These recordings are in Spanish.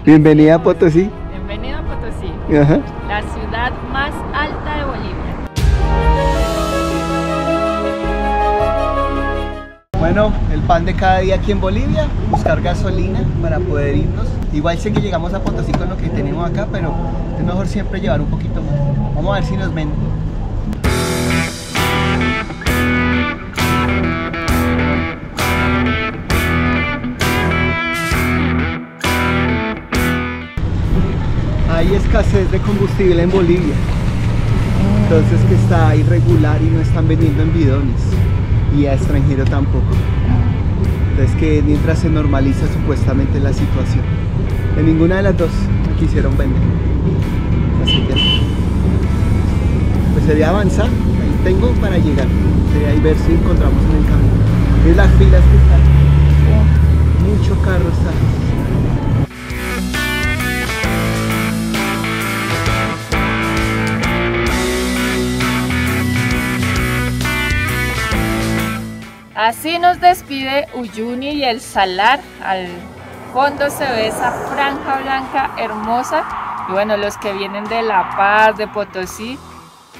Bienvenida a Potosí. Bienvenido a Potosí, Ajá. la ciudad más alta de Bolivia. Bueno, el pan de cada día aquí en Bolivia, buscar gasolina para poder irnos. Igual sé que llegamos a Potosí con lo que tenemos acá, pero es mejor siempre llevar un poquito más. Vamos a ver si nos ven. Hay escasez de combustible en Bolivia, entonces que está irregular y no están vendiendo en bidones, y a extranjero tampoco. Entonces que mientras se normaliza supuestamente la situación, en ninguna de las dos quisieron vender. Así que pues sería avanzar, ahí tengo para llegar, sería ahí ver si encontramos en el camino. Es las filas que están, mucho carro está. Así nos despide Uyuni y el Salar. Al fondo se ve esa franja blanca hermosa. Y bueno, los que vienen de La Paz, de Potosí,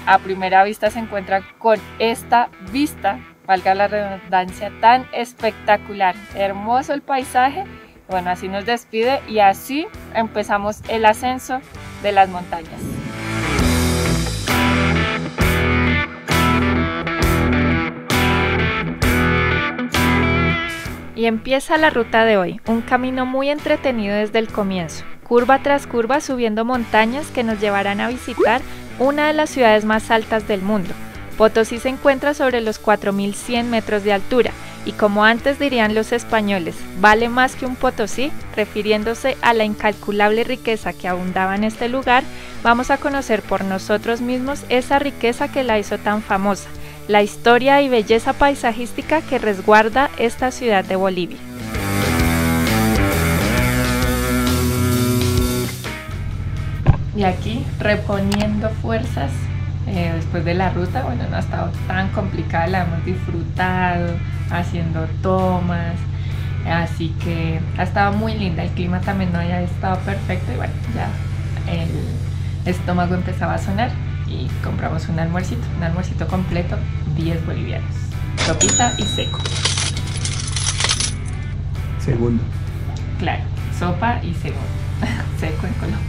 a primera vista se encuentran con esta vista, valga la redundancia, tan espectacular. Hermoso el paisaje. Bueno, así nos despide y así empezamos el ascenso de las montañas. Y empieza la ruta de hoy, un camino muy entretenido desde el comienzo, curva tras curva subiendo montañas que nos llevarán a visitar una de las ciudades más altas del mundo. Potosí se encuentra sobre los 4100 metros de altura y, como antes dirían los españoles, vale más que un Potosí, refiriéndose a la incalculable riqueza que abundaba en este lugar. Vamos a conocer por nosotros mismos esa riqueza que la hizo tan famosa, la historia y belleza paisajística que resguarda esta ciudad de Bolivia. Y aquí reponiendo fuerzas después de la ruta. Bueno, no ha estado tan complicada, la hemos disfrutado haciendo tomas, así que ha estado muy linda. El clima también no haya estado perfecto y bueno, ya el estómago empezaba a sonar. Y compramos un almuercito completo, 10 bolivianos, sopita y seco. Segundo. Claro, sopa y segundo, seco en Colombia.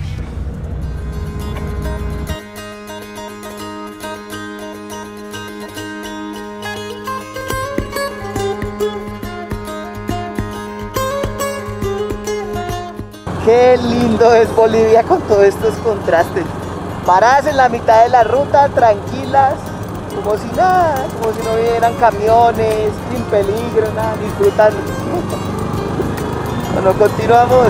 Qué lindo es Bolivia con todos estos contrastes. Paradas en la mitad de la ruta, tranquilas, como si nada, como si no hubieran camiones, sin peligro, nada, disfrutando. Bueno, continuamos.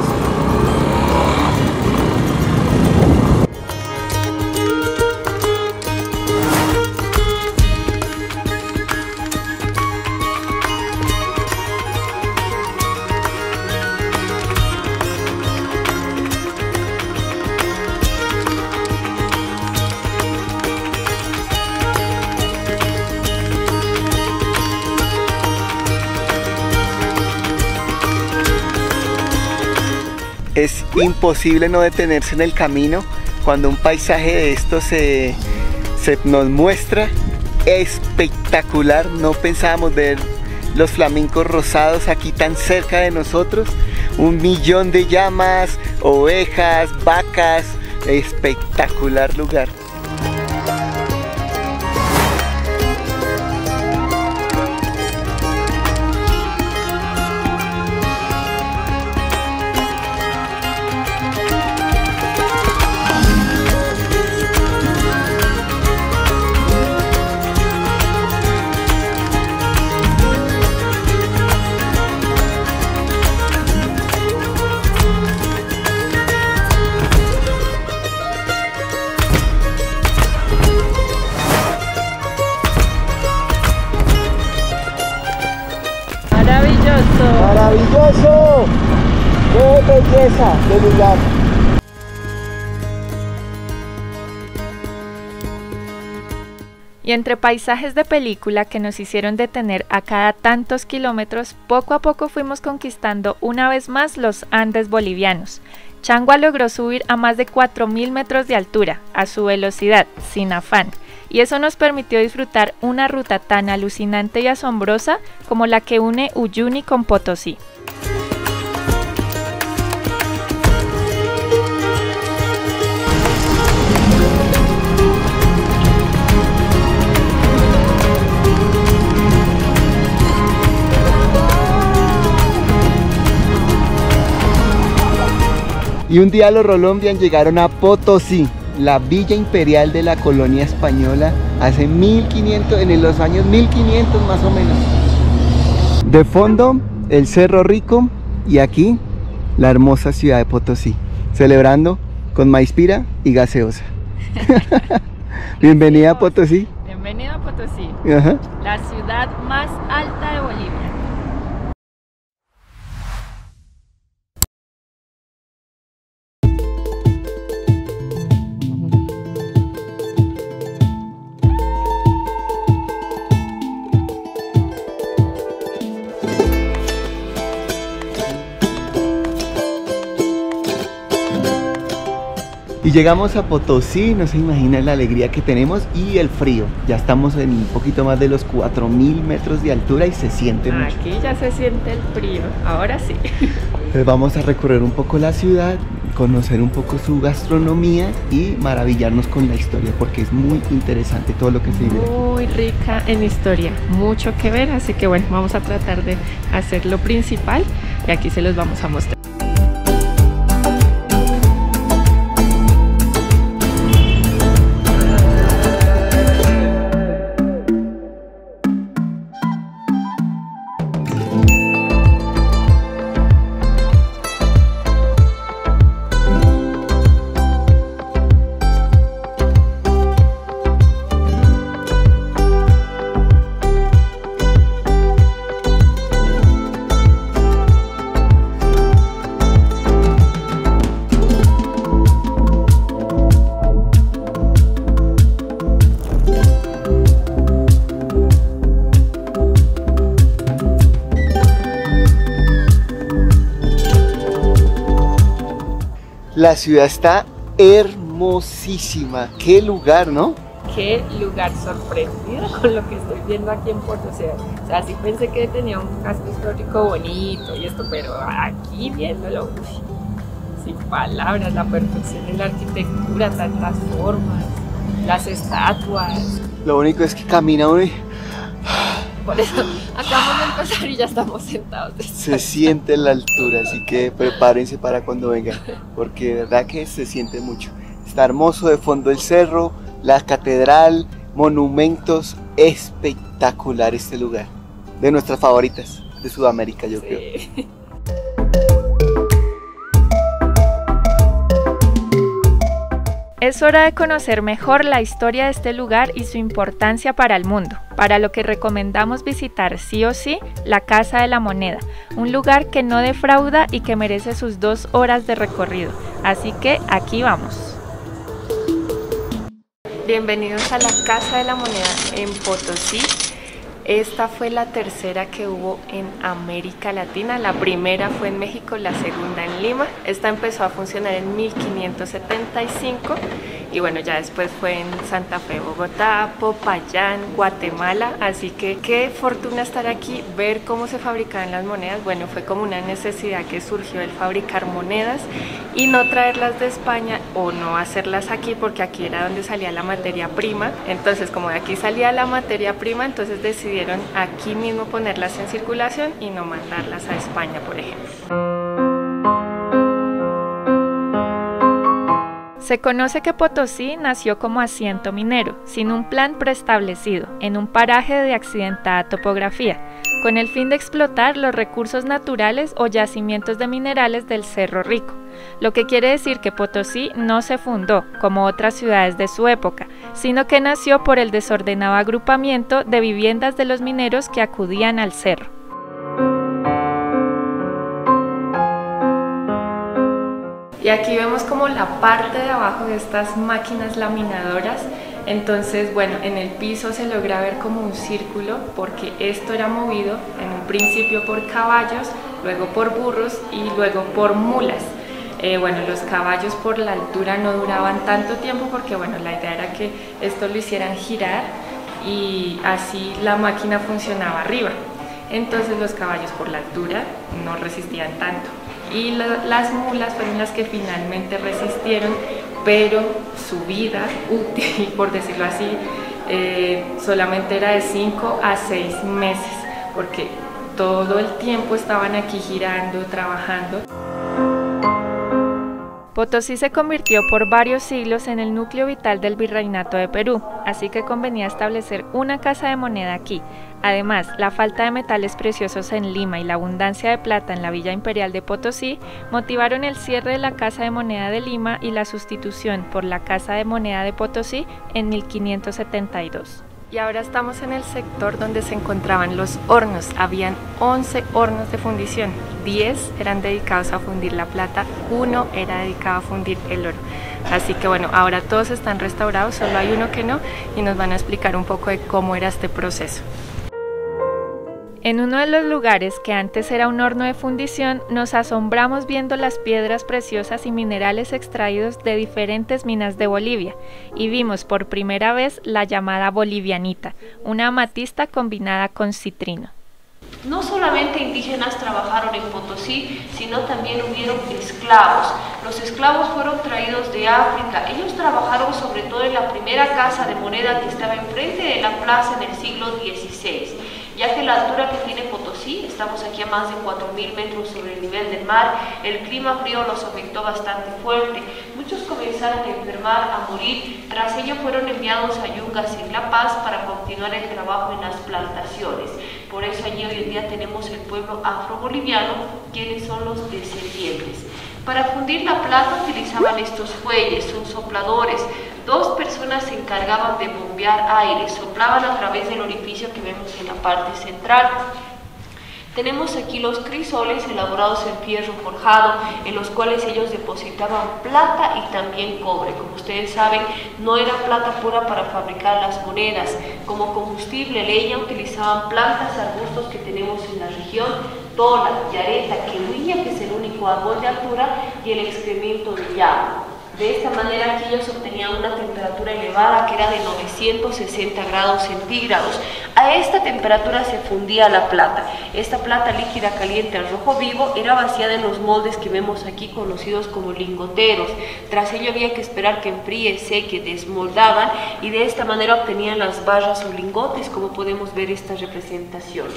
Es imposible no detenerse en el camino cuando un paisaje de esto se nos muestra espectacular. No pensábamos ver los flamencos rosados aquí tan cerca de nosotros. 1.000.000 de llamas, ovejas, vacas, espectacular lugar. ¡Maravilloso! ¡Qué belleza de lugar! Y entre paisajes de película que nos hicieron detener a cada tantos kilómetros, poco a poco fuimos conquistando una vez más los Andes bolivianos. Changua logró subir a más de 4.000 metros de altura, a su velocidad, sin afán, y eso nos permitió disfrutar una ruta tan alucinante y asombrosa como la que une Uyuni con Potosí. Y un día los Rolombian llegaron a Potosí, la villa imperial de la colonia española, hace 1500, en los años 1500 más o menos. De fondo, el Cerro Rico, y aquí, la hermosa ciudad de Potosí, celebrando con maíz pira y gaseosa. Bienvenida a Potosí. Bienvenido a Potosí, Ajá. la ciudad más alta de Bolivia. Y llegamos a Potosí, no se imaginan la alegría que tenemos y el frío. Ya estamos en un poquito más de los 4.000 metros de altura y se siente mucho. Aquí ya se siente el frío, ahora sí. Entonces vamos a recorrer un poco la ciudad, conocer un poco su gastronomía y maravillarnos con la historia, porque es muy interesante todo lo que se vive. Muy rica en historia, mucho que ver, así que bueno, vamos a tratar de hacer lo principal y aquí se los vamos a mostrar. La ciudad está hermosísima. Qué lugar, ¿no? Qué lugar, sorprendida con lo que estoy viendo aquí en Potosí. O sea, sí pensé que tenía un casco histórico bonito y esto, pero aquí viéndolo, sin palabras, la perfección en la arquitectura, tantas formas, las estatuas. Lo único es que camina uno y Por eso acabamos de empezar y ya estamos sentados. se siente la altura, así que prepárense para cuando vengan, porque de verdad que se siente mucho. Está hermoso de fondo el cerro, la catedral, monumentos, espectacular este lugar. De nuestras favoritas de Sudamérica, yo creo. Es hora de conocer mejor la historia de este lugar y su importancia para el mundo, para lo que recomendamos visitar sí o sí la Casa de la Moneda, un lugar que no defrauda y que merece sus 2 horas de recorrido. Así que aquí vamos. Bienvenidos a la Casa de la Moneda en Potosí. Esta fue la tercera que hubo en América Latina. La primera fue en México, la segunda en Lima. Esta empezó a funcionar en 1575 y bueno, ya después fue en Santa Fe, Bogotá, Popayán, Guatemala. Así que qué fortuna estar aquí, ver cómo se fabricaban las monedas. Bueno, fue como una necesidad que surgió el fabricar monedas y no traerlas de España o no hacerlas aquí, porque aquí era donde salía la materia prima. Entonces, como de aquí salía la materia prima, entonces decidieron aquí mismo ponerlas en circulación y no mandarlas a España, por ejemplo. Se conoce que Potosí nació como asiento minero, sin un plan preestablecido, en un paraje de accidentada topografía, con el fin de explotar los recursos naturales o yacimientos de minerales del Cerro Rico, lo que quiere decir que Potosí no se fundó, como otras ciudades de su época, sino que nació por el desordenado agrupamiento de viviendas de los mineros que acudían al cerro. Y aquí vemos como la parte de abajo de estas máquinas laminadoras. Entonces, bueno, en el piso se logra ver como un círculo, porque esto era movido en un principio por caballos, luego por burros y luego por mulas. Bueno, los caballos por la altura no duraban tanto tiempo porque bueno, la idea era que esto lo hicieran girar y así la máquina funcionaba arriba. Entonces los caballos por la altura no resistían tanto y las mulas fueron las que finalmente resistieron, pero su vida útil, por decirlo así, solamente era de 5 a 6 meses, porque todo el tiempo estaban aquí girando, trabajando. Potosí se convirtió por varios siglos en el núcleo vital del Virreinato de Perú, así que convenía establecer una casa de moneda aquí. Además, la falta de metales preciosos en Lima y la abundancia de plata en la Villa Imperial de Potosí motivaron el cierre de la Casa de Moneda de Lima y la sustitución por la Casa de Moneda de Potosí en 1572. Y ahora estamos en el sector donde se encontraban los hornos. Habían 11 hornos de fundición, 10 eran dedicados a fundir la plata, 1 era dedicado a fundir el oro. Así que bueno, ahora todos están restaurados, solo hay uno que no, y nos van a explicar un poco de cómo era este proceso. En uno de los lugares que antes era un horno de fundición, nos asombramos viendo las piedras preciosas y minerales extraídos de diferentes minas de Bolivia, y vimos por primera vez la llamada bolivianita, una amatista combinada con citrino. No solamente indígenas trabajaron en Potosí, sino también hubieron esclavos. Los esclavos fueron traídos de África. Ellos trabajaron sobre todo en la primera casa de moneda que estaba enfrente de la plaza en el siglo XVI. Ya que la altura que tiene Potosí, estamos aquí a más de 4.000 metros sobre el nivel del mar, el clima frío los afectó bastante fuerte. Muchos comenzaron a enfermar, a morir. Tras ello fueron enviados a Yungas en La Paz para continuar el trabajo en las plantaciones. Por eso allí hoy en día tenemos el pueblo afro-boliviano, quienes son los descendientes. Para fundir la plata utilizaban estos fuelles, son sopladores. 2 personas se encargaban de bombear aire, soplaban a través del orificio que vemos en la parte central. Tenemos aquí los crisoles elaborados en fierro forjado, en los cuales ellos depositaban plata y también cobre. Como ustedes saben, no era plata pura para fabricar las monedas. Como combustible, leña, utilizaban plantas, arbustos que tenemos en la región, tola, yareta, quehuilla, que es el único árbol de altura, y el excremento de llama. De esta manera aquí ellos obtenían una temperatura elevada que era de 960 grados centígrados. A esta temperatura se fundía la plata. Esta plata líquida caliente al rojo vivo era vaciada en los moldes que vemos aquí conocidos como lingoteros. Tras ello había que esperar que enfríe, seque, desmoldaban y de esta manera obtenían las barras o lingotes, como podemos ver esta representación.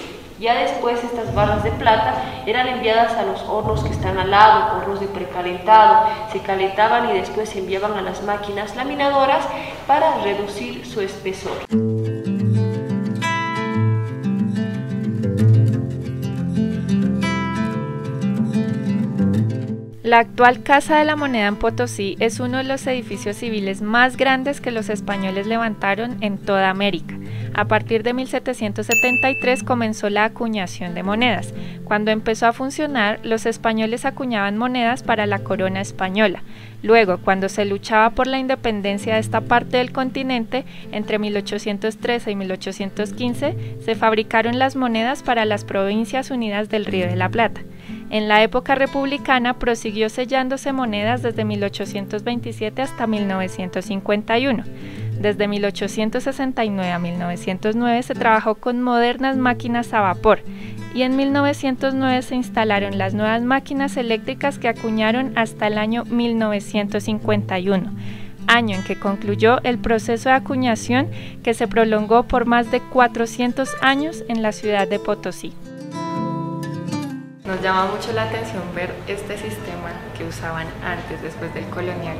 Ya después estas barras de plata eran enviadas a los hornos que están al lado, hornos de precalentado, se calentaban y después se enviaban a las máquinas laminadoras para reducir su espesor. La actual Casa de la Moneda en Potosí es uno de los edificios civiles más grandes que los españoles levantaron en toda América. A partir de 1773 comenzó la acuñación de monedas. Cuando empezó a funcionar, los españoles acuñaban monedas para la corona española. Luego, cuando se luchaba por la independencia de esta parte del continente, entre 1813 y 1815, se fabricaron las monedas para las Provincias Unidas del Río de la Plata. En la época republicana prosiguió sellándose monedas desde 1827 hasta 1951. Desde 1869 a 1909 se trabajó con modernas máquinas a vapor y en 1909 se instalaron las nuevas máquinas eléctricas que acuñaron hasta el año 1951, año en que concluyó el proceso de acuñación que se prolongó por más de 400 años en la ciudad de Potosí. Nos llama mucho la atención ver este sistema que usaban antes, después del colonial,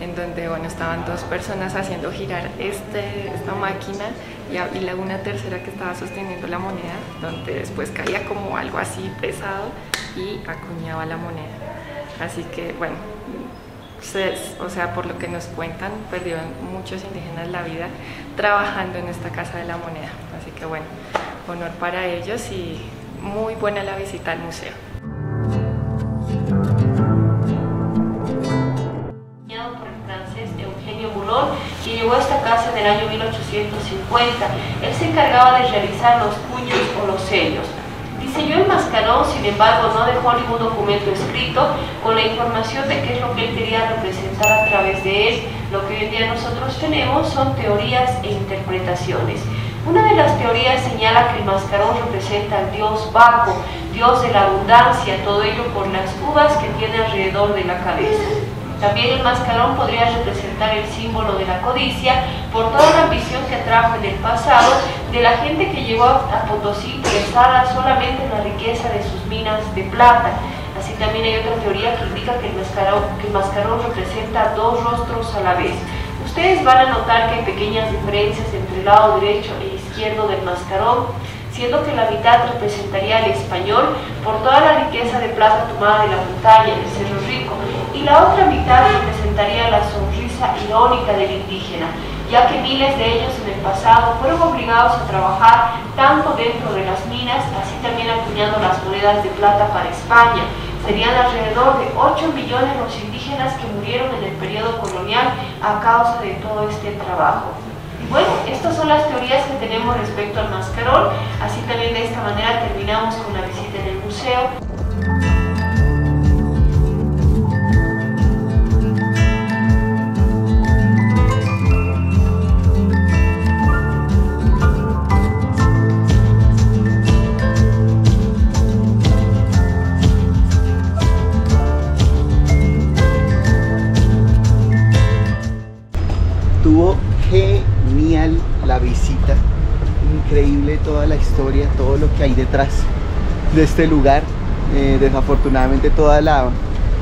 en donde bueno, estaban 2 personas haciendo girar esta máquina y una tercera que estaba sosteniendo la moneda, donde después caía como algo así pesado y acuñaba la moneda. Así que bueno, o sea, por lo que nos cuentan, perdieron muchos indígenas la vida trabajando en esta Casa de la Moneda. Así que bueno, honor para ellos y muy buena la visita al museo. Por el francés Eugenio Boulon, que llegó a esta casa en el año 1850. Él se encargaba de realizar los puños o los sellos. Diseñó el mascarón, sin embargo, no dejó ningún documento escrito con la información de qué es lo que él quería representar a través de él. Lo que hoy en día nosotros tenemos son teorías e interpretaciones. Una de las teorías señala que el mascarón representa al dios Baco, dios de la abundancia, todo ello por las uvas que tiene alrededor de la cabeza. También el mascarón podría representar el símbolo de la codicia por toda la ambición que atrajo en el pasado de la gente que llegó a Potosí interesada solamente en la riqueza de sus minas de plata. Así también hay otra teoría que indica que el mascarón representa dos rostros a la vez. Ustedes van a notar que hay pequeñas diferencias entre el lado derecho e izquierdo del mascarón, siendo que la mitad representaría al español por toda la riqueza de plata tomada de la montaña, del Cerro Rico, y la otra mitad representaría la sonrisa irónica del indígena, ya que miles de ellos en el pasado fueron obligados a trabajar tanto dentro de las minas, así también acuñando las monedas de plata para España. Serían alrededor de 8 millones los indígenas que murieron en el periodo colonial a causa de todo este trabajo. Y bueno, estas son las teorías que tenemos respecto al mascarón. Así también de esta manera terminamos con la visita en el museo. Estuvo genial la visita, increíble toda la historia, todo lo que hay detrás de este lugar. Desafortunadamente toda la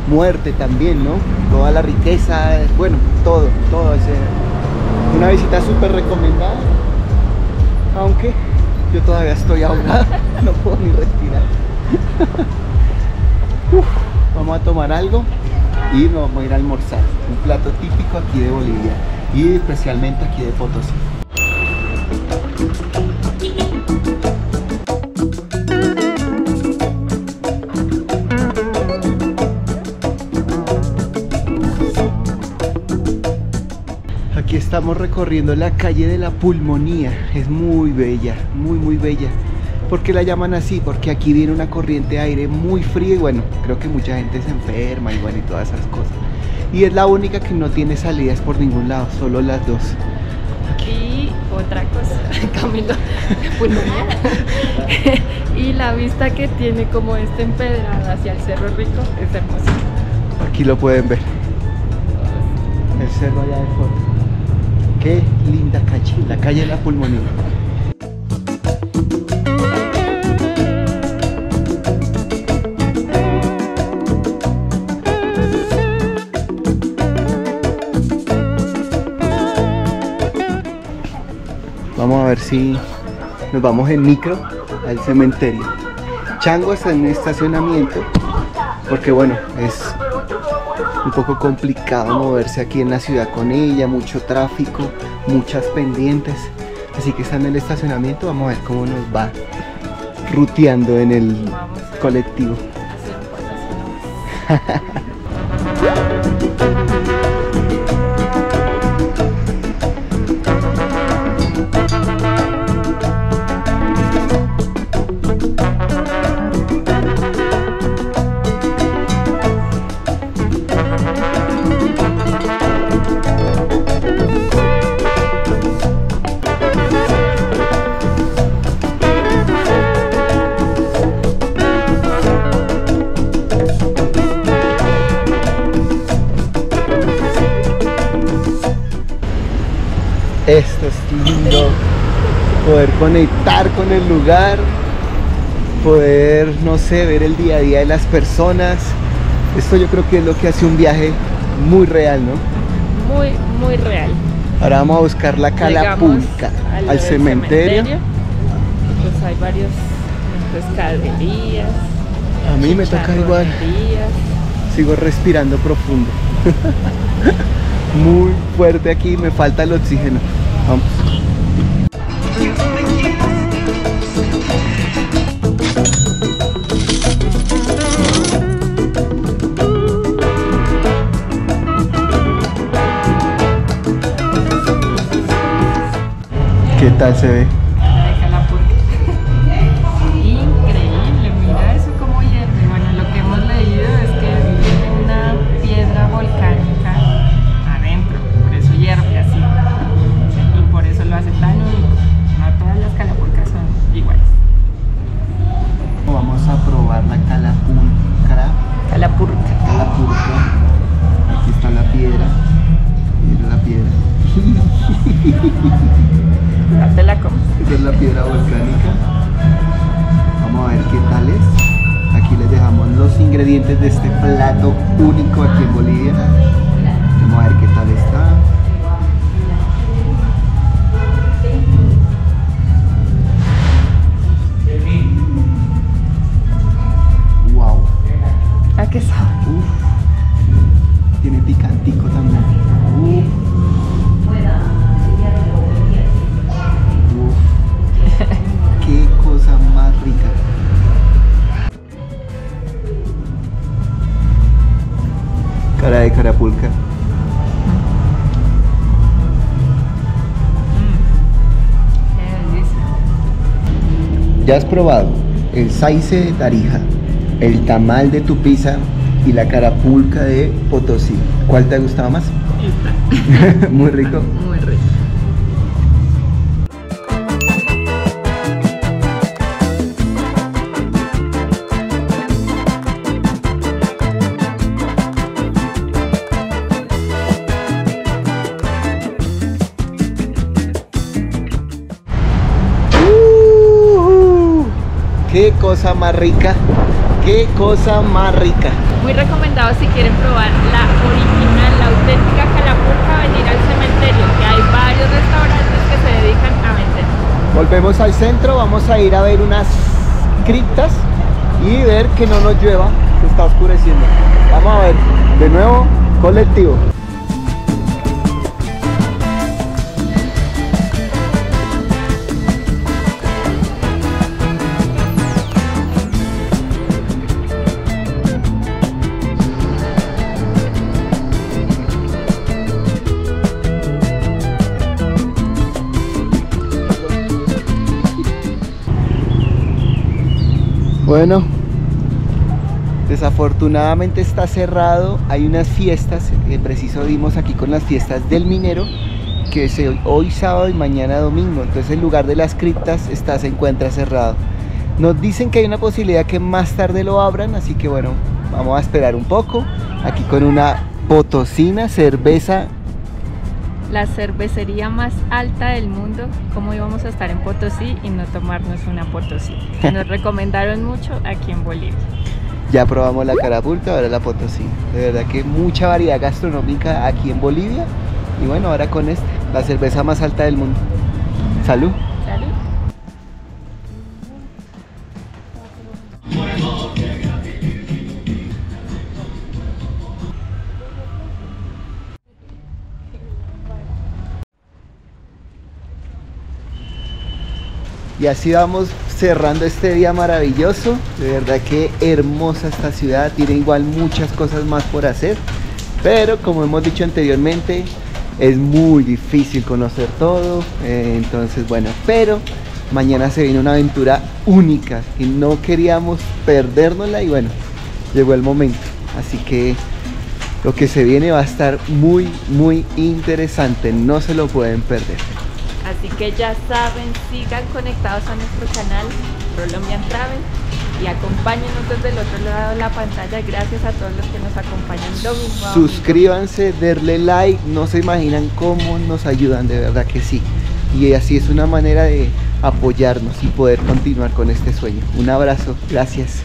muerte también, ¿no? Toda la riqueza, bueno, todo es una visita súper recomendada, aunque yo todavía estoy ahogado, no puedo ni respirar. Vamos a tomar algo y nos vamos a ir a almorzar, un plato típico aquí de Bolivia y especialmente aquí de Potosí. Aquí estamos recorriendo la calle de la Pulmonía. Es muy bella, muy bella. ¿Por qué la llaman así? Porque aquí viene una corriente de aire muy fría y bueno, creo que mucha gente se enferma y bueno, y todas esas cosas. Y es la única que no tiene salidas por ningún lado, solo las dos. Y otra cosa, camino de Pulmonía. Y la vista que tiene como empedrado hacia el Cerro Rico es hermosa. Aquí lo pueden ver. El cerro allá de fondo. Qué linda calle, la calle de la Pulmonía. Vamos a ver si nos vamos en micro al cementerio. Chango está en un estacionamiento porque bueno, es un poco complicado moverse aquí en la ciudad con ella, mucho tráfico, muchas pendientes, así que está en el estacionamiento. Vamos a ver cómo nos va ruteando en el colectivo. Esto es lindo, poder conectar con el lugar, poder, no sé, ver el día a día de las personas. Esto yo creo que es lo que hace un viaje muy real, ¿no? Muy real. Ahora vamos a buscar la Calapulca, al cementerio. Pues hay varios pescaderías. A mí me toca igual. Sigo respirando profundo. Muy fuerte aquí, me falta el oxígeno. Vamos. ¿Qué tal se ve? Increíble. Ya te la comes. Esta es la piedra volcánica. Vamos a ver qué tal es. Aquí les dejamos los ingredientes de este plato único aquí en Bolivia. Vamos a ver qué tal está. Wow. ¿A qué sabe? Uf. Tiene picantico también. Uf. Uf. Qué cosa más rica. Cara de carapulca. Ya has probado el saice de Tarija, el tamal de Tupiza y la carapulca de Potosí. ¿Cuál te ha gustado más? Esta. Muy rico. Muy rico. Qué cosa más rica, qué cosa más rica. Muy recomendado si quieren probar la original, la auténtica carapulca, venir al cementerio, que hay varios restaurantes que se dedican a vender. Volvemos al centro, vamos a ir a ver unas criptas y ver que no nos llueva, se está oscureciendo. Vamos a ver, de nuevo, colectivo. Bueno, desafortunadamente está cerrado, hay unas fiestas, preciso dimos aquí con las fiestas del minero, que es hoy sábado y mañana domingo, entonces el lugar de las criptas se encuentra cerrado. Nos dicen que hay una posibilidad que más tarde lo abran, así que bueno, vamos a esperar un poco, aquí con una potosina, cerveza. La cervecería más alta del mundo. ¿Cómo íbamos a estar en Potosí y no tomarnos una Potosí? Que nos recomendaron mucho aquí en Bolivia. Ya probamos la carapulca, ahora la potosí. De verdad que mucha variedad gastronómica aquí en Bolivia. Y bueno, ahora con la cerveza más alta del mundo. Salud. Salud. Y así vamos cerrando este día maravilloso. De verdad que hermosa esta ciudad, tiene igual muchas cosas más por hacer, pero como hemos dicho anteriormente, es muy difícil conocer todo. Entonces bueno, pero mañana se viene una aventura única y no queríamos perdérnosla y bueno, llegó el momento. Así que lo que se viene va a estar muy interesante, no se lo pueden perder. Así que ya saben, sigan conectados a nuestro canal Colombian Travel y acompáñenos desde el otro lado de la pantalla. Gracias a todos los que nos acompañan domingo. Suscríbanse, denle like, no se imaginan cómo nos ayudan, de verdad que sí. Y así es una manera de apoyarnos y poder continuar con este sueño. Un abrazo, gracias.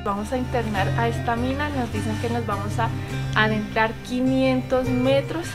Vamos a internar a esta mina, nos dicen que nos vamos a adentrar 500 metros.